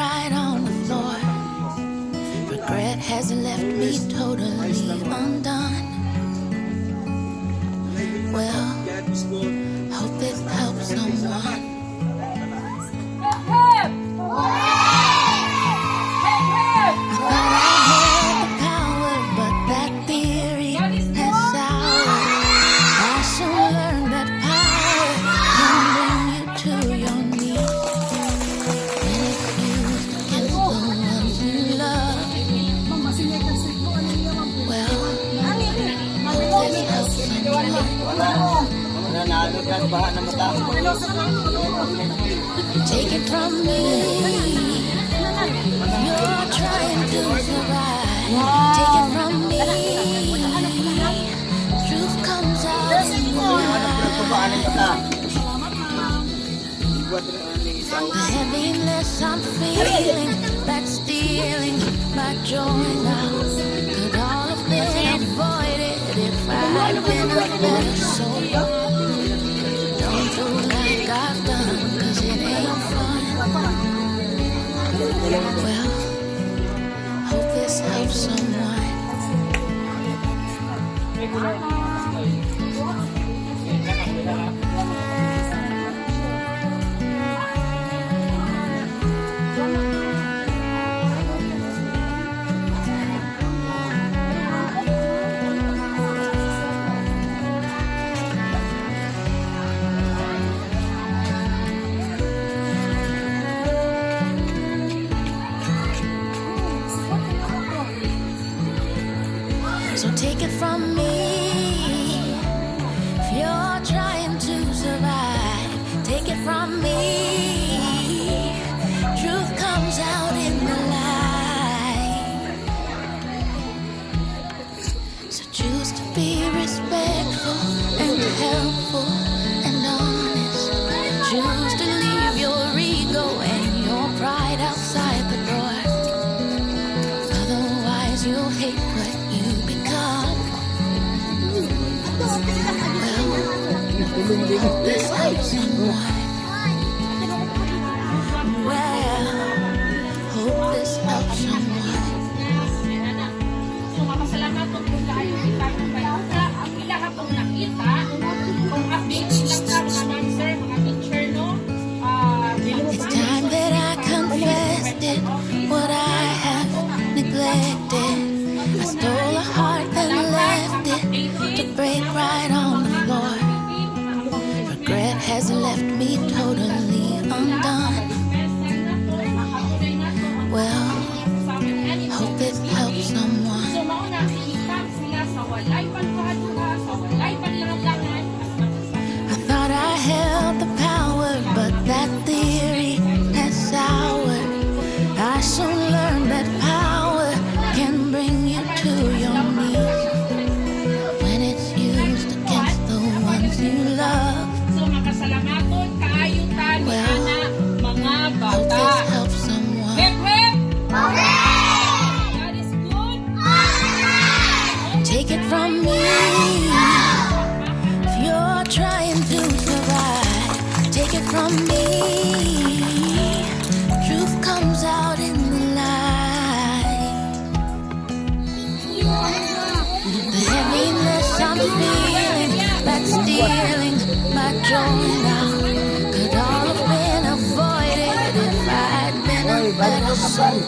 right on the floor. Regret has left me totally undone. Well, hope this helps someone. Take it from me, you're trying to survive. Take it from me, truth comes out in the light. The heaviness I'm feeling, that's stealing my joy now. Could all have been avoided if I'd been a better soul. Don't do like I've done, 'cause it ain't fun. Well, hope this helps someone. So take it from me, if you're trying to survive. Take it from me, truth comes out in the light. So choose to be respectful and helpful and honest. Choose to leave your ego and your pride outside the door. Otherwise you'll hate what you become. Well, hope this helps someone. Well, hope this helps someone. So, mapasalamat po tayo sa ilang bayuta. Ang ilang pong nakita, kung updates lang ka, mga dancer, mga teacher, no? It's time that I confessed it, what I have neglected. I stole a heart and left it to break right on the floor. Regret has left me totally undone. Well, hope it helps someone. So, mauna, iitang sila sa walay pagpahaduha, sa walay panlaratangan. I thought I held the power, but that theory has soured. I soon learned that power can bring you to your knees when it's used against the ones you love. So, makasalamaton, kaayutan, Well, mga hope bata. this helps someone. Hep, hep! God is good. Take it from me, if you're trying to survive. Take it from me, truth comes out in the light. The heaviness I'm feeling, that's stealing my joy now. Could all have been avoided if I'd been a better soul.